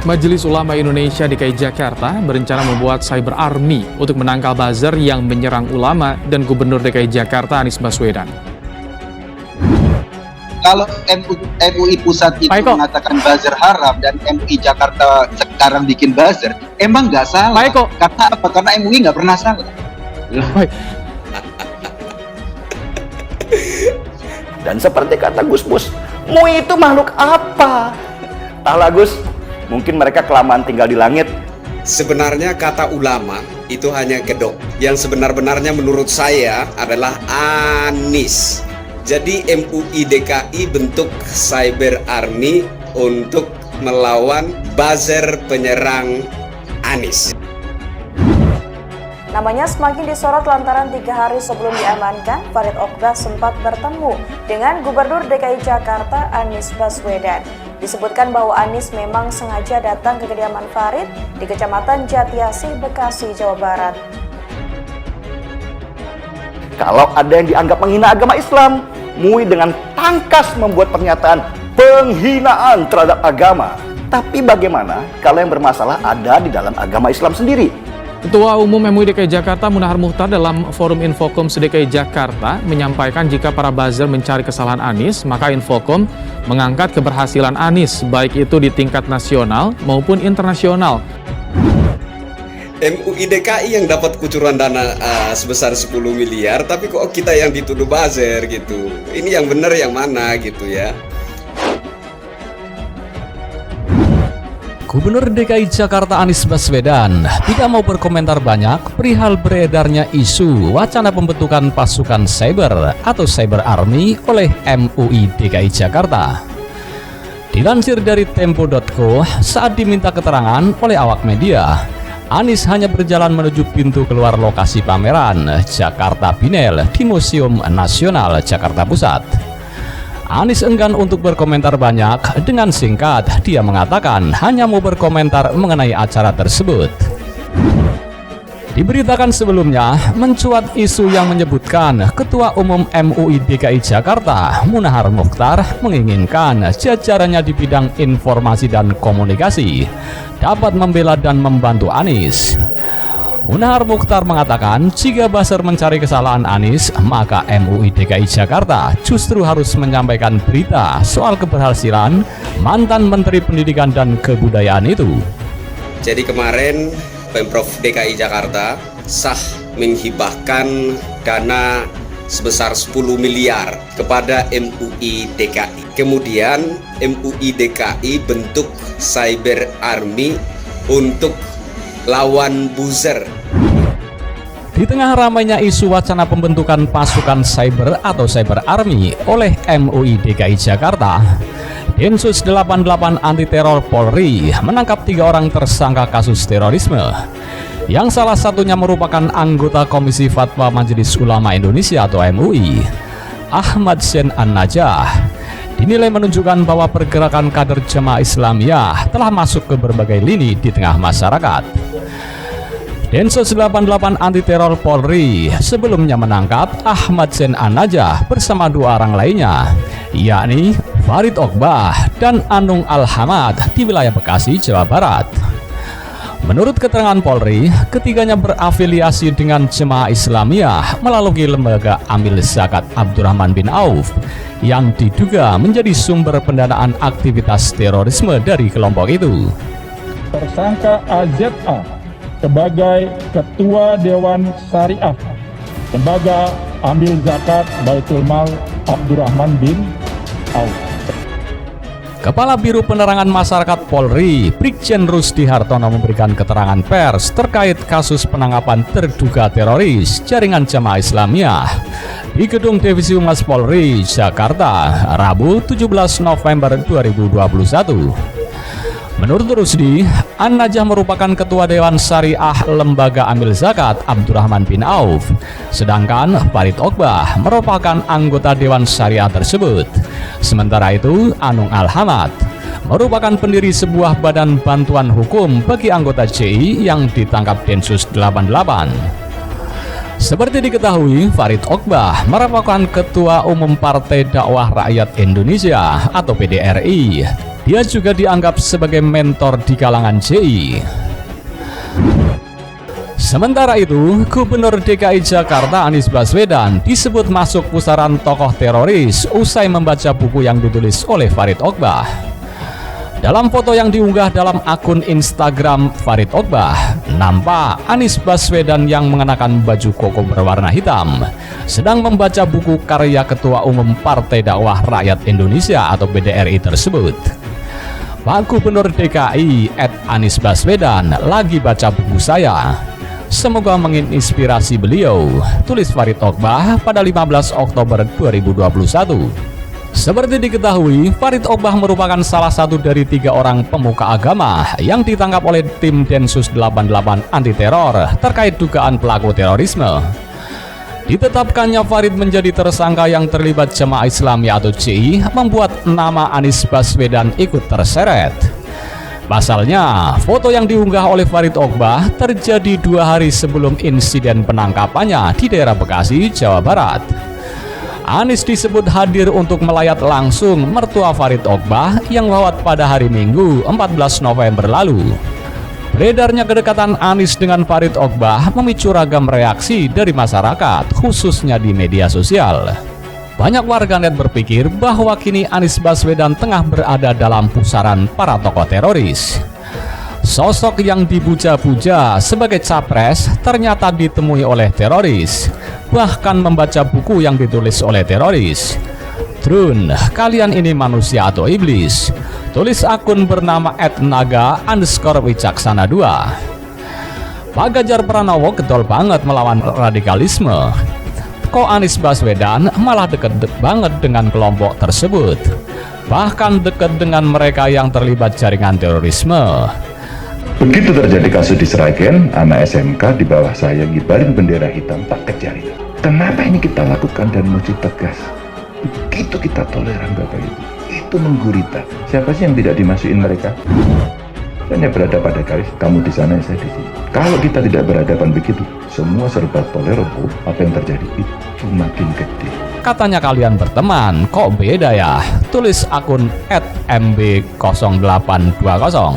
Majelis Ulama Indonesia DKI Jakarta berencana membuat cyber army untuk menangkal buzzer yang menyerang ulama dan Gubernur DKI Jakarta Anies Baswedan. Kalau MUI pusat itu mengatakan buzzer haram dan MUI Jakarta sekarang bikin buzzer, emang nggak salah. Karena apa? Karena MUI nggak pernah salah. Dan seperti kata Gus Mus, MUI itu makhluk apa? Entahlah Gus, mungkin mereka kelamaan tinggal di langit. Sebenarnya kata ulama itu hanya gedok. Yang sebenar-benarnya menurut saya adalah Anies. Jadi MUI DKI bentuk cyber army untuk melawan buzzer penyerang Anies. Namanya semakin disorot lantaran 3 hari sebelum diamankan, Farid Oqbah sempat bertemu dengan Gubernur DKI Jakarta Anies Baswedan. Disebutkan bahwa Anies memang sengaja datang ke kediaman Farid di Kecamatan Jatiasih, Bekasi, Jawa Barat. Kalau ada yang dianggap menghina agama Islam, MUI dengan tangkas membuat pernyataan penghinaan terhadap agama. Tapi bagaimana kalau yang bermasalah ada di dalam agama Islam sendiri? Ketua Umum MUI DKI Jakarta Munahar Mukhtar dalam Forum Infokom DKI Jakarta menyampaikan jika para buzzer mencari kesalahan Anies, maka Infokom mengangkat keberhasilan Anies, baik itu di tingkat nasional maupun internasional. MUI DKI yang dapat kucuran dana sebesar 10 miliar, tapi kok kita yang dituduh buzzer gitu. Ini yang benar yang mana gitu ya. Gubernur DKI Jakarta Anies Baswedan tidak mau berkomentar banyak perihal beredarnya isu wacana pembentukan pasukan cyber atau cyber army oleh MUI DKI Jakarta. Dilansir dari Tempo.co, saat diminta keterangan oleh awak media, Anies hanya berjalan menuju pintu keluar lokasi pameran Jakarta Binel di Museum Nasional Jakarta Pusat. Anies enggan untuk berkomentar banyak. Dengan singkat, dia mengatakan hanya mau berkomentar mengenai acara tersebut. Diberitakan sebelumnya, mencuat isu yang menyebutkan Ketua Umum MUI DKI Jakarta Munahar Mukhtar menginginkan jajarannya di bidang informasi dan komunikasi dapat membela dan membantu Anies. Munahar Mukhtar mengatakan jika buzzer mencari kesalahan Anies, maka MUI DKI Jakarta justru harus menyampaikan berita soal keberhasilan mantan Menteri Pendidikan dan Kebudayaan itu. Jadi kemarin Pemprov DKI Jakarta sah menghibahkan dana sebesar 10 miliar kepada MUI DKI. Kemudian MUI DKI bentuk cyber army untuk lawan buzzer. Di tengah ramainya isu wacana pembentukan pasukan cyber atau cyber army oleh MUI DKI Jakarta, Densus 88 Anti Teror Polri menangkap 3 orang tersangka kasus terorisme, yang salah satunya merupakan anggota Komisi Fatwa Majelis Ulama Indonesia atau MUI, Ahmad Zain An-Najah. Dinilai menunjukkan bahwa pergerakan kader Jemaah Islamiyah telah masuk ke berbagai lini di tengah masyarakat. Densus 88 Anti Teror Polri sebelumnya menangkap Ahmad Zain An-Najah bersama 2 orang lainnya, yakni Farid Oqbah dan Anung Al-Hamad di wilayah Bekasi, Jawa Barat. Menurut keterangan Polri, ketiganya berafiliasi dengan Jemaah Islamiyah melalui lembaga amil zakat Abdurrahman bin Auf yang diduga menjadi sumber pendanaan aktivitas terorisme dari kelompok itu. Tersangka AZA sebagai Ketua Dewan Syariah Lembaga Amil Zakat Baitul Mal Abdurrahman bin Auf. Kepala Biro Penerangan Masyarakat Polri, Brigjen Rusdi Hartono memberikan keterangan pers terkait kasus penangkapan terduga teroris jaringan Jemaah Islamiyah di Gedung Divisi Humas Polri, Jakarta, Rabu 17 November 2021. Menurut Rusdi, An-Najah merupakan Ketua Dewan Syariah Lembaga Amil Zakat Abdurrahman bin Auf, sedangkan Farid Oqbah merupakan anggota Dewan Syariah tersebut. Sementara itu, Anung Al-Hamad merupakan pendiri sebuah badan bantuan hukum bagi anggota JI yang ditangkap Densus 88. Seperti diketahui, Farid Oqbah merupakan Ketua Umum Partai Dakwah Rakyat Indonesia atau PDRI Dia juga dianggap sebagai mentor di kalangan JI. Sementara itu, Gubernur DKI Jakarta Anies Baswedan disebut masuk pusaran tokoh teroris usai membaca buku yang ditulis oleh Farid Ogbah. Dalam foto yang diunggah dalam akun Instagram Farid Ogbah, nampak Anies Baswedan yang mengenakan baju koko berwarna hitam sedang membaca buku karya Ketua Umum Partai Dakwah Rakyat Indonesia atau PDRI tersebut. Pak Gubernur DKI @Anies Baswedan lagi baca buku saya. Semoga menginspirasi beliau, tulis Farid Ogbah pada 15 Oktober 2021. Seperti diketahui, Farid Ogbah merupakan salah satu dari 3 orang pemuka agama yang ditangkap oleh tim Densus 88 anti teror terkait dugaan pelaku terorisme. Ditetapkannya Farid menjadi tersangka yang terlibat Jamaah Islamiyah atau JI membuat nama Anies Baswedan ikut terseret. Pasalnya, foto yang diunggah oleh Farid Ogbah terjadi 2 hari sebelum insiden penangkapannya di daerah Bekasi, Jawa Barat. Anies disebut hadir untuk melayat langsung mertua Farid Ogbah yang wafat pada hari Minggu 14 November lalu. Beredarnya kedekatan Anies dengan Farid Ogbah memicu ragam reaksi dari masyarakat, khususnya di media sosial. Banyak warganet berpikir bahwa kini Anies Baswedan tengah berada dalam pusaran para tokoh teroris. Sosok yang dipuja-puja sebagai capres ternyata ditemui oleh teroris, bahkan membaca buku yang ditulis oleh teroris. Trun, kalian ini manusia atau iblis? Tulis akun bernama @naga_wicaksana2. Pak Ganjar Pranowo getol banget melawan radikalisme. Kok Anies Baswedan malah dekat banget dengan kelompok tersebut, bahkan dekat dengan mereka yang terlibat jaringan terorisme. Begitu terjadi kasus di Sragen, anak SMK di bawah saya ngibarin bendera hitam tak kejar. Kenapa ini kita lakukan dan mesti tegas? Begitu kita toleran Bapak Ibu, itu menggurita. Siapa sih yang tidak dimasukin mereka? Hanya berada pada garis, kamu di sana, saya di sini. Kalau kita tidak berhadapan begitu, semua serba tolerable, apa yang terjadi itu makin gede. Katanya kalian berteman, kok beda ya? Tulis akun @mb0820.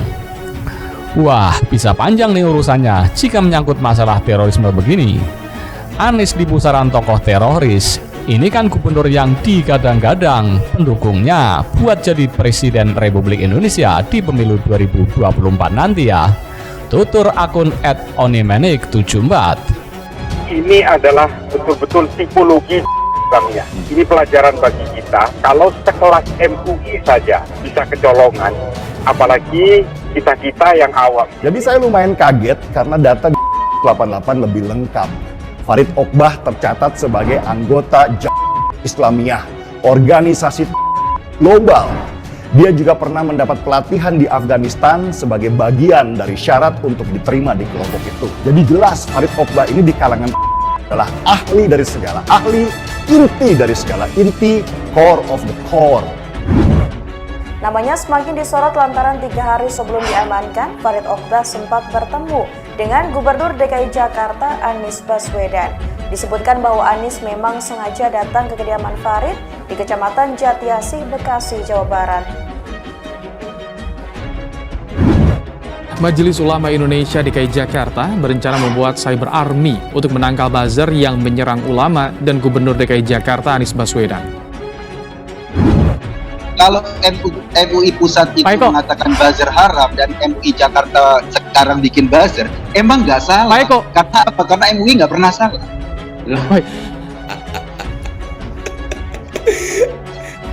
Wah, bisa panjang nih urusannya jika menyangkut masalah terorisme begini. Anies di pusaran tokoh teroris, ini kan gubernur yang digadang-gadang pendukungnya buat jadi Presiden Republik Indonesia di pemilu 2024 nanti ya. Tutur akun @onimenik74. Ini adalah betul-betul tipologi Islamiyah. Ini pelajaran bagi kita. Kalau sekelas MUI saja bisa kecolongan, apalagi kita-kita yang awam. Jadi saya lumayan kaget karena data 88 lebih lengkap. Farid Ogbah tercatat sebagai anggota Islamiyah, organisasi global. Dia juga pernah mendapat pelatihan di Afghanistan sebagai bagian dari syarat untuk diterima di kelompok itu. Jadi jelas Farid Ogbah ini di kalangan adalah ahli dari segala ahli, inti dari segala inti, core of the core. Namanya semakin disorot lantaran 3 hari sebelum diamankan, Farid Ogbah sempat bertemu dengan Gubernur DKI Jakarta Anies Baswedan. Disebutkan bahwa Anies memang sengaja datang ke kediaman Farid di Kecamatan Jatiasih, Bekasi, Jawa Barat. Majelis Ulama Indonesia DKI Jakarta berencana membuat cyber army untuk menangkal buzzer yang menyerang ulama dan Gubernur DKI Jakarta Anies Baswedan. Kalau MUI pusat itu mengatakan buzzer haram dan MUI Jakarta sekarang bikin buzzer, emang nggak salah. Karena apa? Karena MUI nggak pernah salah.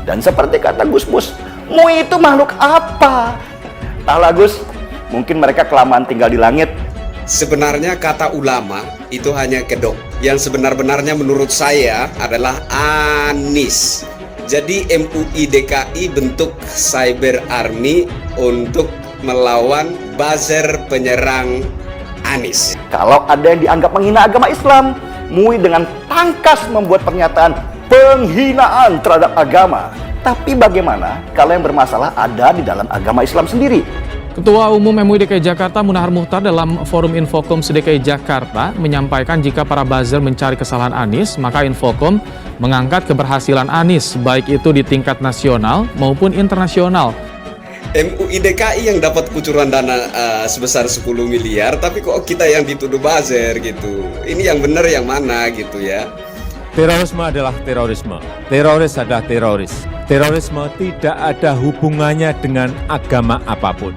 Dan seperti kata Gus Mus, MUI itu makhluk apa? Entahlah Gus, mungkin mereka kelamaan tinggal di langit. Sebenarnya kata ulama itu hanya kedok. Yang sebenar-benarnya menurut saya adalah Anies. Jadi MUI DKI bentuk cyber army untuk melawan buzzer penyerang Anies. Kalau ada yang dianggap menghina agama Islam, MUI dengan tangkas membuat pernyataan penghinaan terhadap agama. Tapi bagaimana kalau yang bermasalah ada di dalam agama Islam sendiri? Ketua Umum MUI DKI Jakarta Munahar Mukhtar dalam Forum Infokom DKI Jakarta menyampaikan jika para buzzer mencari kesalahan Anies, maka Infokom mengangkat keberhasilan Anies, baik itu di tingkat nasional maupun internasional. MUI DKI yang dapat kucuran dana sebesar 10 miliar, tapi kok kita yang dituduh buzzer gitu. Ini yang benar yang mana gitu ya. Terorisme adalah terorisme. Teroris adalah teroris. Terorisme tidak ada hubungannya dengan agama apapun.